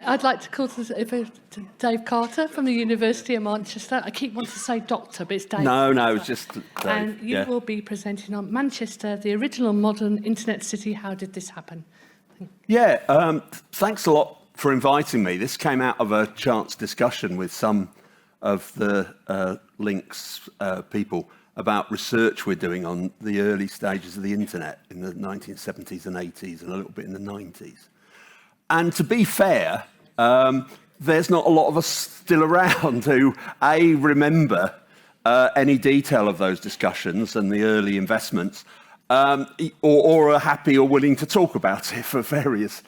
I'd like to call to Dave Carter from the University of Manchester. I keep wanting to say doctor, but it's Dave. No, it's just Dave. And you will be presenting on Manchester, the original modern internet city. How did this happen? Yeah, thanks a lot for inviting me. This came out of a chance discussion with some of the LINX people about research we're doing on the early stages of the internet in the 1970s and 80s and a little bit in the 90s. And to be fair, there's not a lot of us still around who, A, remember any detail of those discussions and the early investments, or are happy or willing to talk about it for various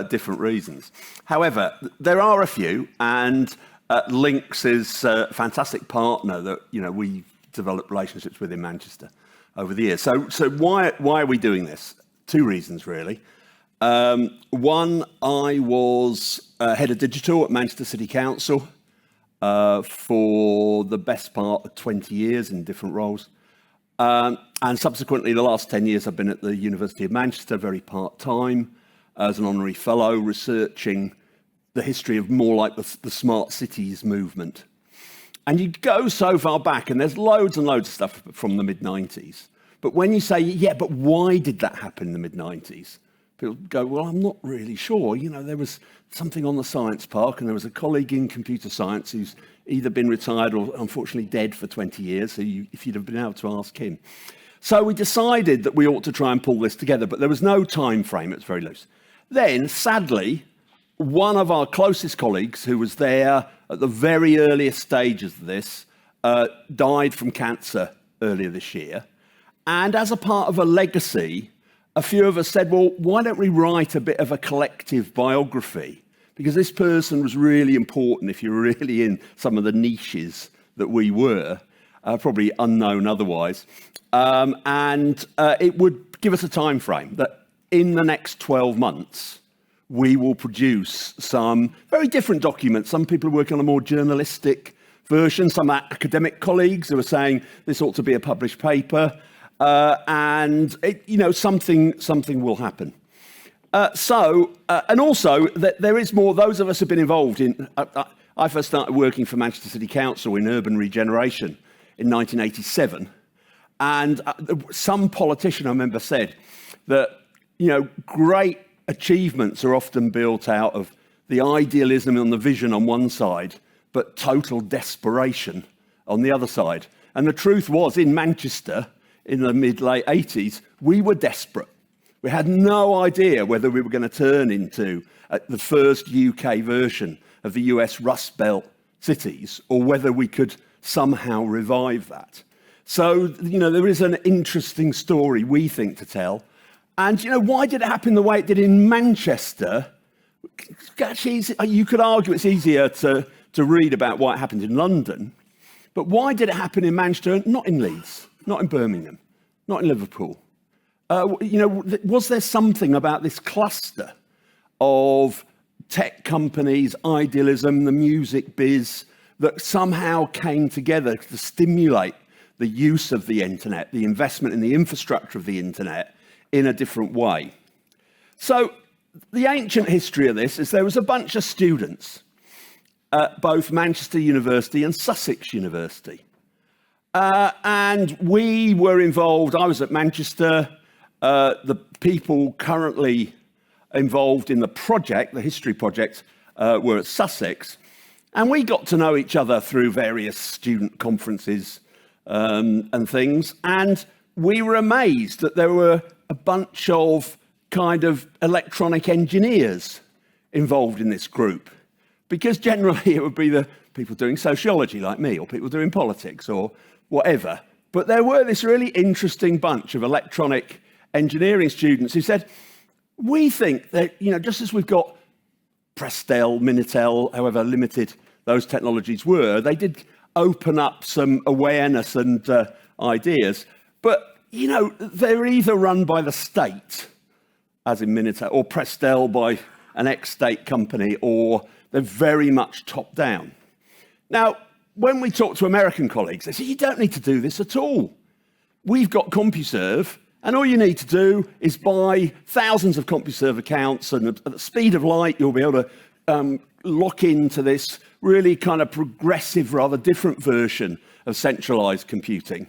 different reasons. However, there are a few, and LINX is a fantastic partner that we developed relationships with in Manchester over the years. So why are we doing this? Two reasons, really. One, I was head of digital at Manchester City Council for the best part of 20 years in different roles. And subsequently, the last 10 years, I've been at the University of Manchester, very part-time, as an honorary fellow, researching the history of more like the smart cities movement. And you go so far back, and there's loads and loads of stuff from the mid-90s. But when you say, yeah, but why did that happen in the mid-90s? People go, well, I'm not really sure. There was something on the science park, and there was a colleague in computer science who's either been retired or unfortunately dead for 20 years, so if you'd have been able to ask him. So we decided that we ought to try and pull this together, but there was no time frame. It was very loose. Then, sadly, one of our closest colleagues, who was there at the very earliest stages of this, died from cancer earlier this year. And as a part of a legacy, a few of us said, well, why don't we write a bit of a collective biography? Because this person was really important if you're really in some of the niches that we were, probably unknown otherwise. And it would give us a time frame that in the next 12 months, we will produce some very different documents. Some people are working on a more journalistic version. Some academic colleagues who are saying this ought to be a published paper. And something will happen. And also that there is more. Those of us who've been involved in. I first started working for Manchester City Council in urban regeneration in 1987, and some politician I remember said that great achievements are often built out of the idealism and the vision on one side, but total desperation on the other side. And the truth was, in Manchester, in the mid-late 80s, we were desperate. We had no idea whether we were going to turn into the first UK version of the US Rust Belt cities, or whether we could somehow revive that. So, there is an interesting story, we think, to tell. And, why did it happen the way it did in Manchester? Actually, you could argue it's easier to read about why it happened in London. But why did it happen in Manchester, not in Leeds, not in Birmingham, not in Liverpool? Was there something about this cluster of tech companies, idealism, the music biz, that somehow came together to stimulate the use of the internet, the investment in the infrastructure of the internet in a different way? So the ancient history of this is there was a bunch of students at both Manchester University and Sussex University. And we were involved. I was at Manchester. The people currently involved in the project, the history project, were at Sussex. And we got to know each other through various student conferences and things. And we were amazed that there were a bunch of kind of electronic engineers involved in this group. Because generally it would be the people doing sociology like me, or people doing politics or whatever. But there were this really interesting bunch of electronic engineering students who said, we think that, just as we've got Prestel, Minitel, however limited those technologies were, they did open up some awareness and ideas. But, they're either run by the state, as in Minitel, or Prestel by an ex-state company, or they're very much top-down. Now, when we talk to American colleagues, they say, you don't need to do this at all. We've got CompuServe, and all you need to do is buy thousands of CompuServe accounts, and at the speed of light, you'll be able to lock into this really kind of progressive, rather different version of centralized computing.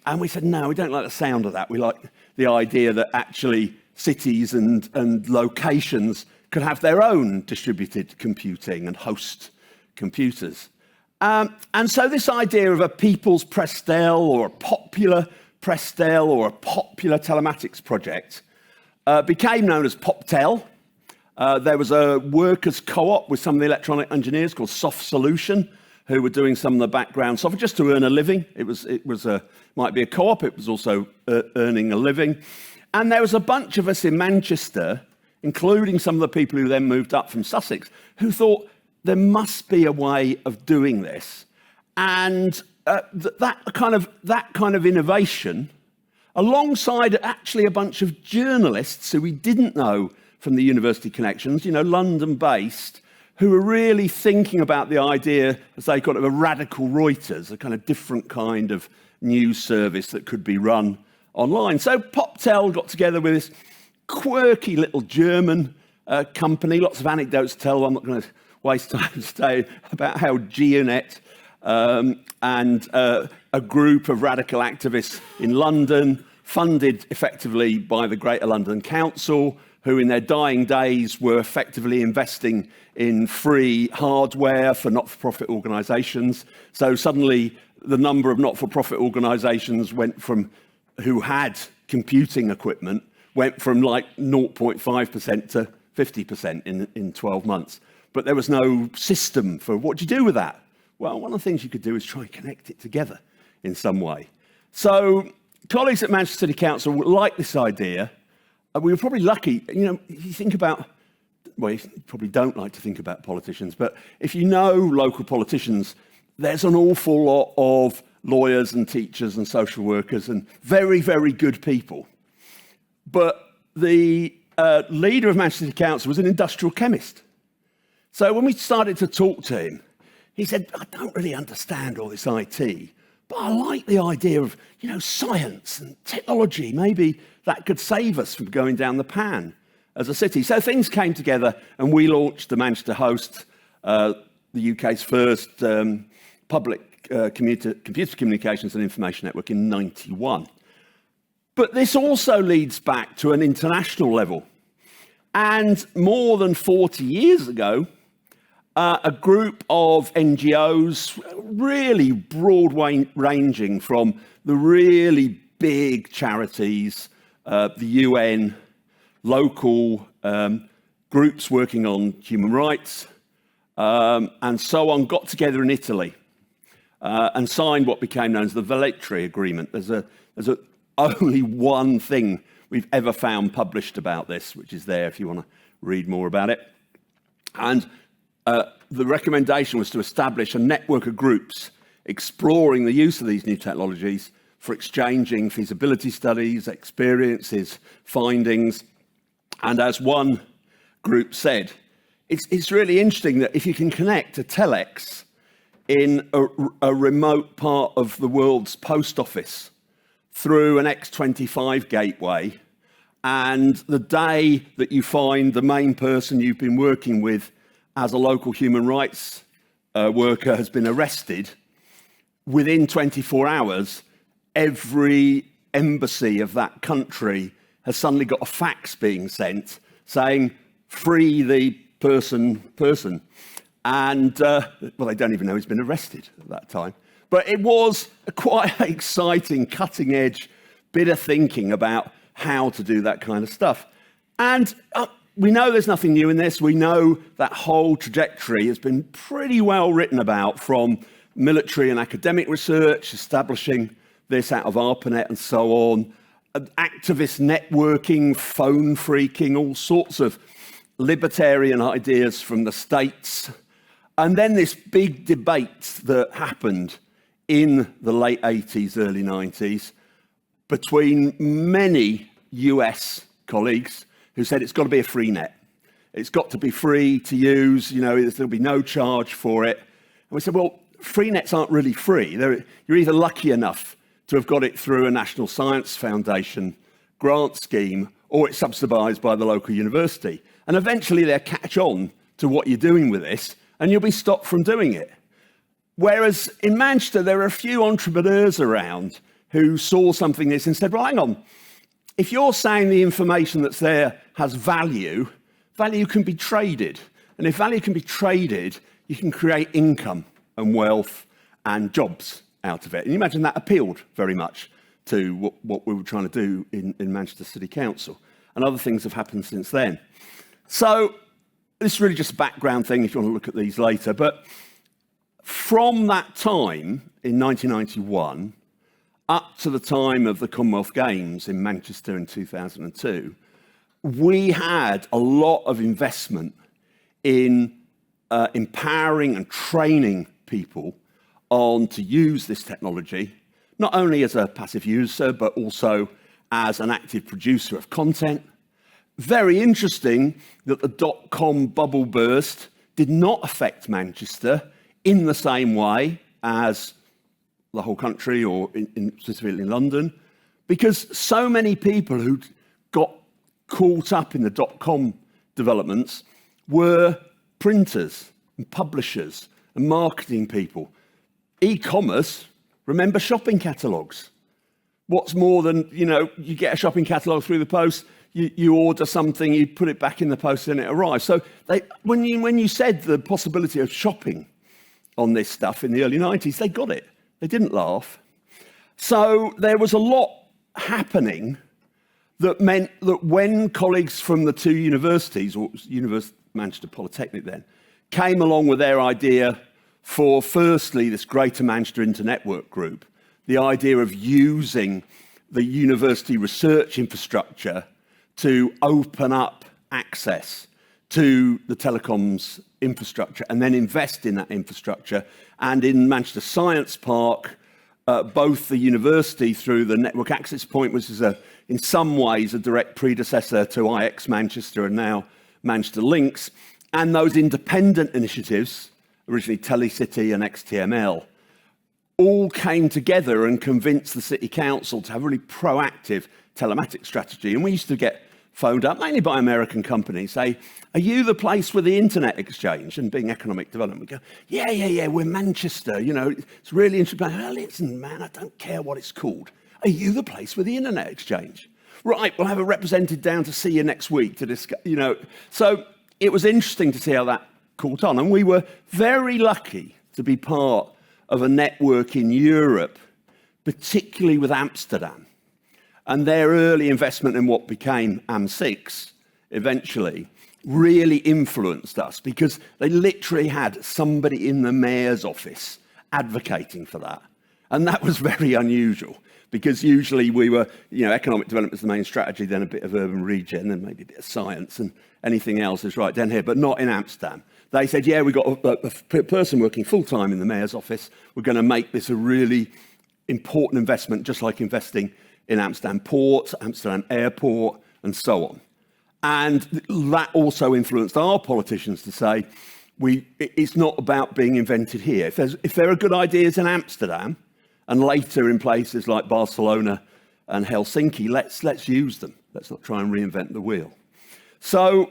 And we said, no, we don't like the sound of that. We like the idea that actually cities and locations could have their own distributed computing and host computers. And so this idea of a people's Prestel or a popular Prestel or a popular telematics project became known as PopTel. There was a workers' co-op with some of the electronic engineers called Soft Solution, who were doing some of the background software just to earn a living. Might be a co-op. It was also earning a living. And there was a bunch of us in Manchester, including some of the people who then moved up from Sussex, who thought there must be a way of doing this. And that kind of innovation, alongside actually a bunch of journalists who we didn't know from the university connections, London-based, who were really thinking about the idea, as they call it, of a radical Reuters, a kind of different kind of news service that could be run online. So PopTel got together with this quirky little German company. Lots of anecdotes to tell. I'm not going to waste time today about how GeoNet and a group of radical activists in London, funded effectively by the Greater London Council, who in their dying days were effectively investing in free hardware for not-for-profit organisations. So suddenly the number of not-for-profit organisations who had computing equipment went from like 0.5% to 50% in 12 months. But there was no system for what do you do with that? Well, one of the things you could do is try and connect it together in some way. So colleagues at Manchester City Council like this idea. We were probably lucky, you think about, well, you probably don't like to think about politicians, but if you know local politicians, there's an awful lot of lawyers and teachers and social workers and very, very good people. But the leader of Manchester City Council was an industrial chemist. So when we started to talk to him, he said, I don't really understand all this IT, but I like the idea of, science and technology. Maybe that could save us from going down the pan as a city. So things came together and we launched the Manchester Host, the UK's first public computer communications and information network in '91. But this also leads back to an international level. And more than 40 years ago, a group of NGOs, really broad-ranging from the really big charities, the UN, local groups working on human rights, and so on, got together in Italy and signed what became known as the Velletri Agreement. There's only one thing we've ever found published about this, which is there if you want to read more about it. And the recommendation was to establish a network of groups exploring the use of these new technologies for exchanging feasibility studies, experiences, findings. And as one group said, it's really interesting that if you can connect a telex in a remote part of the world's post office through an X25 gateway, and the day that you find the main person you've been working with as a local human rights worker has been arrested, within 24 hours, every embassy of that country has suddenly got a fax being sent saying, free the person. And, well, they don't even know he's been arrested at that time. But it was a quite exciting, cutting-edge bit of thinking about how to do that kind of stuff. And we know there's nothing new in this. We know that whole trajectory has been pretty well written about, from military and academic research, establishing this out of ARPANET and so on, activist networking, phone phreaking, all sorts of libertarian ideas from the States. And then this big debate that happened in the late 80s, early 90s, between many US colleagues who said it's got to be a free net. It's got to be free to use, there'll be no charge for it. And we said, well, free nets aren't really free. You're either lucky enough to have got it through a National Science Foundation grant scheme, or it's subsidised by the local university. And eventually they'll catch on to what you're doing with this, and you'll be stopped from doing it. Whereas in Manchester, there are a few entrepreneurs around who saw something like this and said, well, hang on, if you're saying the information that's there has value, value can be traded. And if value can be traded, you can create income and wealth and jobs out of it. And you imagine that appealed very much to what we were trying to do in Manchester City Council. And other things have happened since then. So this is really just a background thing if you want to look at these later. But from that time in 1991 up to the time of the Commonwealth Games in Manchester in 2002, we had a lot of investment in empowering and training people on to use this technology, not only as a passive user, but also as an active producer of content. Very interesting that the dot-com bubble burst did not affect Manchester in the same way as the whole country or specifically in London, because so many people who got caught up in the dot-com developments were printers and publishers and marketing people. E-commerce, remember shopping catalogues. What's more than, you get a shopping catalogue through the post, you order something, you put it back in the post and it arrives. So when you said the possibility of shopping on this stuff in the early 90s, they got it. They didn't laugh. So there was a lot happening that meant that when colleagues from the two universities, or Manchester Polytechnic then, came along with their idea for, firstly, this Greater Manchester Internetwork Group, the idea of using the university research infrastructure to open up access to the telecoms infrastructure and then invest in that infrastructure. And in Manchester Science Park, both the university through the Network Access Point, which is in some ways a direct predecessor to IX Manchester and now Manchester LINX, and those independent initiatives, originally Telecity and XTML, all came together and convinced the City Council to have a really proactive telematics strategy. And we used to get phoned up, mainly by American companies, say, are you the place with the internet exchange? And being economic development, we go, yeah, we're Manchester, it's really interesting. Well, listen, man, I don't care what it's called. Are you the place with the internet exchange? Right, we'll have a representative down to see you next week to discuss, So it was interesting to see how that caught on. And we were very lucky to be part of a network in Europe, particularly with Amsterdam. And their early investment in what became AM6 eventually really influenced us because they literally had somebody in the mayor's office advocating for that. And that was very unusual because usually we were, economic development is the main strategy, then a bit of urban regen and maybe a bit of science and anything else is right down here, but not in Amsterdam. They said, yeah, we've got a person working full-time in the mayor's office. We're going to make this a really important investment, just like investing in Amsterdam Port, Amsterdam Airport, and so on. And that also influenced our politicians to say, it's not about being invented here. If there are good ideas in Amsterdam, and later in places like Barcelona and Helsinki, let's use them. Let's not try and reinvent the wheel. So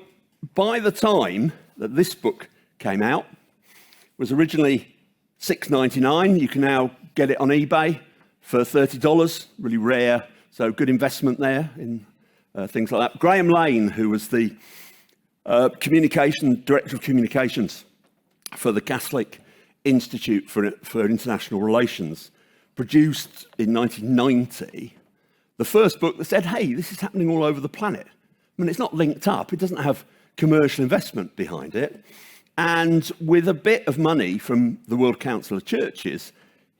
by the time that this book came out, it was originally $6.99. You can now get it on eBay for $30, really rare, so good investment there in things like that. Graham Lane, who was the Director of Communications for the Catholic Institute for International Relations, produced in 1990 the first book that said, hey, this is happening all over the planet. I mean, it's not linked up. It doesn't have commercial investment behind it. And with a bit of money from the World Council of Churches,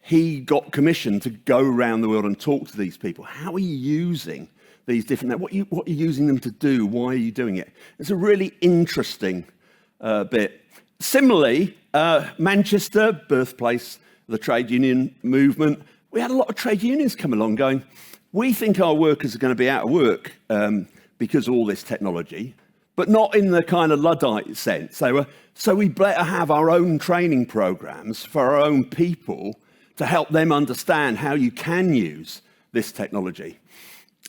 he got commissioned to go around the world and talk to these people. How are you using these different, what are you using them to do? Why are you doing it? It's a really interesting bit. Similarly, Manchester, birthplace of the trade union movement, we had a lot of trade unions come along going, we think our workers are going to be out of work because of all this technology, but not in the kind of Luddite sense. So we better have our own training programs for our own people to help them understand how you can use this technology.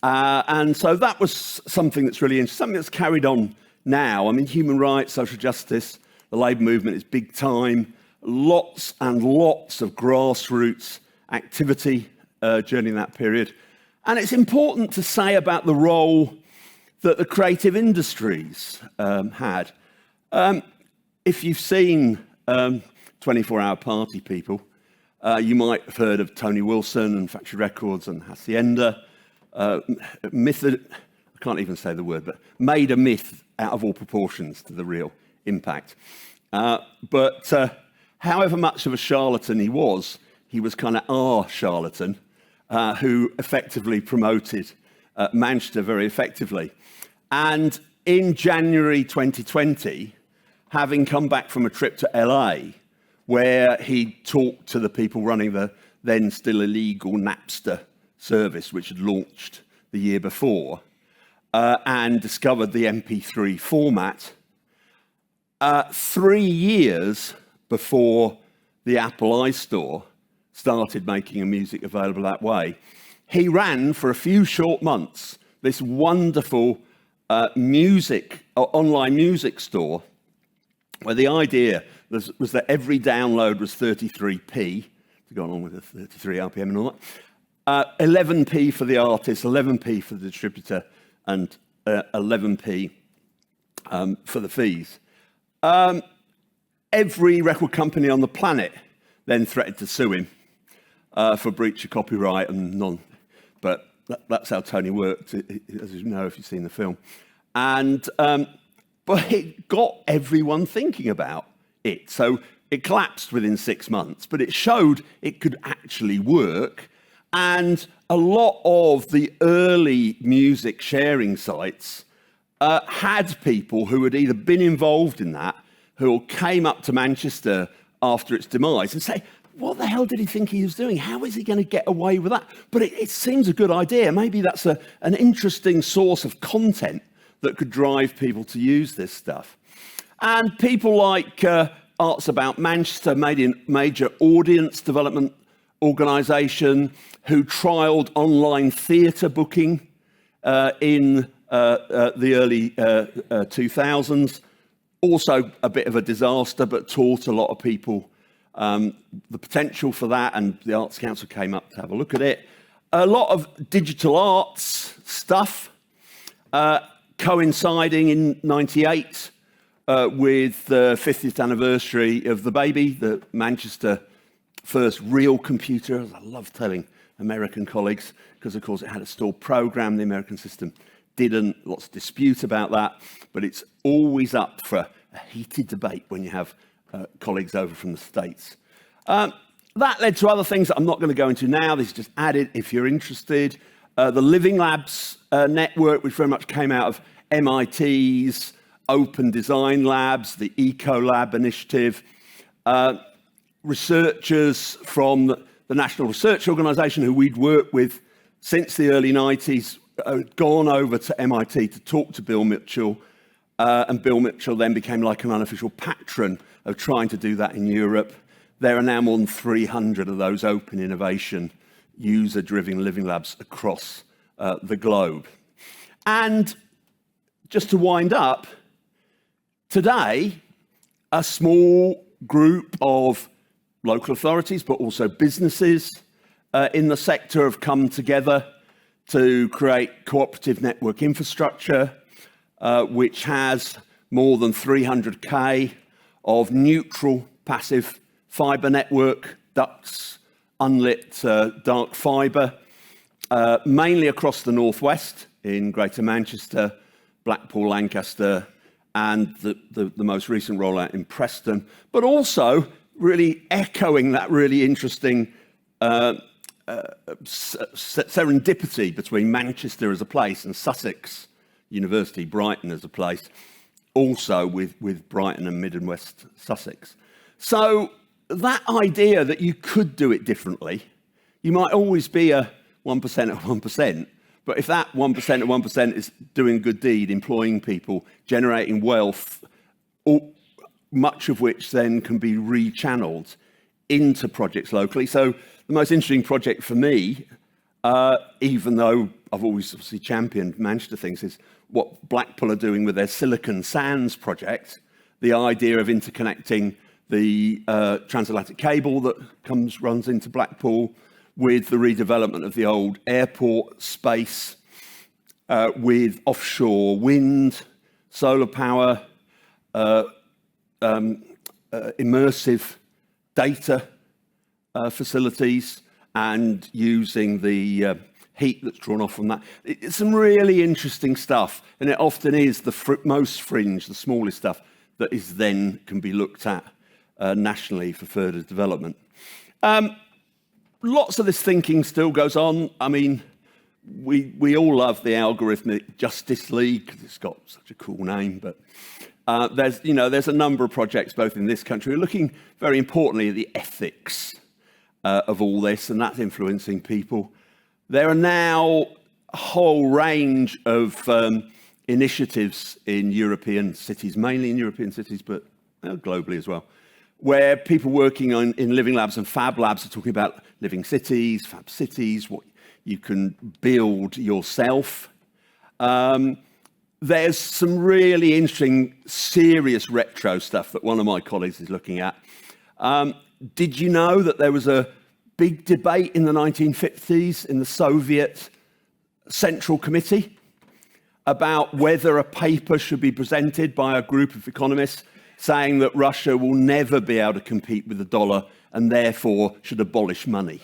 And so that was something that's really interesting, something that's carried on now. I mean, human rights, social justice, The labour movement is big time. Lots and lots of grassroots activity during that period. And it's important to say about the role that the creative industries had. If you've seen 24-Hour Party People, you might have heard of Tony Wilson and Factory Records and Hacienda. I can't even say the word, but made a myth out of all proportions to the real impact. But however much of a charlatan he was kind of our charlatan who effectively promoted Manchester very effectively. And in January 2020, having come back from a trip to LA, where he talked to the people running the then still illegal Napster service, which had launched the year before, and discovered the MP3 format, 3 years before the Apple iStore started making music available that way, he ran for a few short months this wonderful online music store, where the idea was that every download was 33p, to go on with the 33 RPM and all that, 11p for the artist, 11p for the distributor, and 11p for the fees. Every record company on the planet then threatened to sue him for breach of copyright and but that's how Tony worked, as you know if you've seen the film. And but it got everyone thinking about it. So it collapsed within 6 months, but it showed it could actually work. And a lot of the early music sharing sites had people who had either been involved in that, who came up to Manchester after its demise and say, what the hell did he think he was doing? How is he going to get away with that? But it seems a good idea. Maybe that's an interesting source of content that could drive people to use this stuff. And people like Arts About Manchester, major audience development organisation, who trialled online theatre booking in the early 2000s. Also a bit of a disaster, but taught a lot of people the potential for that, and the Arts Council came up to have a look at it. A lot of digital arts stuff, coinciding in '98 with the 50th anniversary of the Baby, the Manchester first real computer, as I love telling American colleagues, because of course it had a stored program, the American system didn't. Lots of dispute about that, but it's always up for a heated debate when you have colleagues over from the States. That led to other things that I'm not going to go into now. This is just added if you're interested. The Living Labs network, which very much came out of MIT's Open Design Labs, the Eco Lab initiative. Researchers from the National Research Organisation, who we'd worked with since the early 90s, gone over to MIT to talk to Bill Mitchell, and Bill Mitchell then became like an unofficial patron of trying to do that in Europe. There are now more than 300 of those open innovation, user-driven living labs across the globe. And just to wind up, today, a small group of local authorities, but also businesses in the sector have come together to create cooperative network infrastructure, which has more than 300k of neutral passive fibre network ducts, unlit dark fibre, mainly across the northwest in Greater Manchester, Blackpool, Lancaster, and the most recent rollout in Preston, but also really echoing that really interesting serendipity between Manchester as a place and Sussex University, Brighton as a place, also with Brighton and Mid and West Sussex. So that idea that you could do it differently, you might always be a 1% of 1%, but if that 1% of 1% is doing a good deed, employing people, generating wealth, much of which then can be rechanneled into projects locally. So the most interesting project for me, even though I've always obviously championed Manchester things, is what Blackpool are doing with their Silicon Sands project. the idea of interconnecting the transatlantic cable that runs into Blackpool with the redevelopment of the old airport space, with offshore wind, solar power, immersive data facilities, and using the heat that's drawn off from that. It's some really interesting stuff, and it often is the most fringe, the smallest stuff, that is then can be looked at nationally for further development. Lots of this thinking still goes on. I mean, we all love the Algorithmic Justice League because it's got such a cool name, but there's a number of projects both in this country looking very importantly at the ethics of all this, and that's influencing people. There are now a whole range of initiatives in European cities, mainly in European cities, but globally as well, where people working in living labs and fab labs are talking about living cities, fab cities, what you can build yourself. There's some really interesting, serious retro stuff that one of my colleagues is looking at. Did you know that there was a big debate in the 1950s in the Soviet Central Committee about whether a paper should be presented by a group of economists saying that Russia will never be able to compete with the dollar and therefore should abolish money?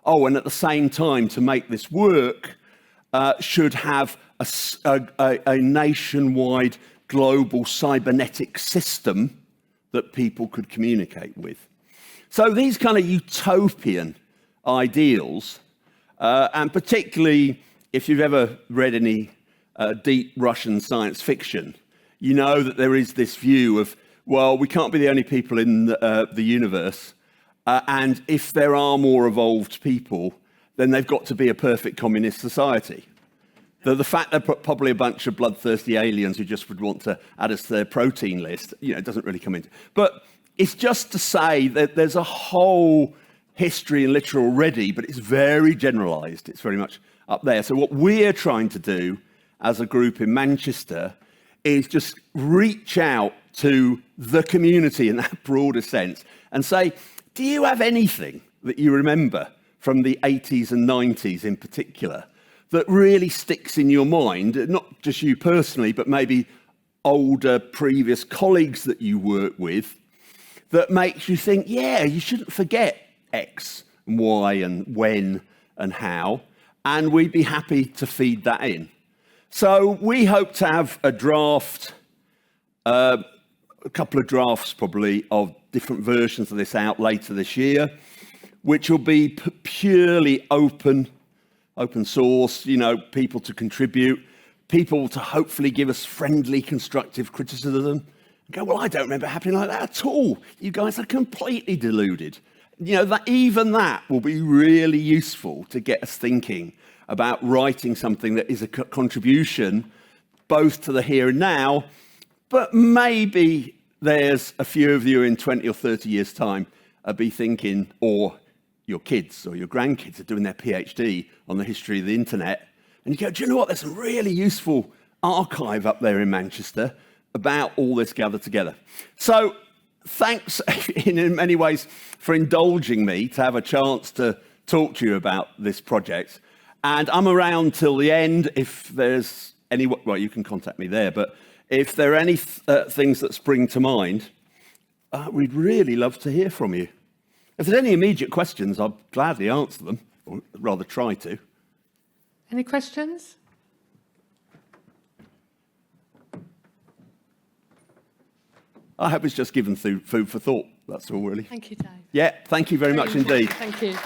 Oh, and at the same time, to make this work, should have a nationwide global cybernetic system that people could communicate with. So these kind of utopian ideals, and particularly if you've ever read any deep Russian science fiction, you know that there is this view of, well, we can't be the only people in the universe, and if there are more evolved people, then they've got to be a perfect communist society. The fact they're probably a bunch of bloodthirsty aliens who just would want to add us to their protein list, it doesn't really come into. But it's just to say that there's a whole history and literature already, but it's very generalized. It's very much up there. So what we're trying to do as a group in Manchester is just reach out to the community in that broader sense and say, do you have anything that you remember from the 80s and 90s in particular that really sticks in your mind, not just you personally, but maybe older previous colleagues that you work with, that makes you think, yeah, you shouldn't forget X and Y and when and how, and we'd be happy to feed that in. So we hope to have a draft, a couple of drafts probably, of different versions of this out later this year, which will be purely open source, people to contribute, people to hopefully give us friendly, constructive criticism. Go, well, I don't remember it happening like that at all. You guys are completely deluded. Even that will be really useful to get us thinking about writing something that is a contribution both to the here and now, but maybe there's a few of you in 20 or 30 years' time be thinking, or your kids or your grandkids are doing their PhD on the history of the internet, and you go, do you know what? There's some really useful archive up there in Manchester about all this gathered together. So thanks in many ways for indulging me to have a chance to talk to you about this project. And I'm around till the end if there's any, well, you can contact me there, but if there are any things that spring to mind, we'd really love to hear from you. If there's any immediate questions, I'll gladly answer them, or rather try to. Any questions? I hope it's just given food for thought. That's all, really. Thank you, Dave. Yeah, thank you very much indeed. Thank you.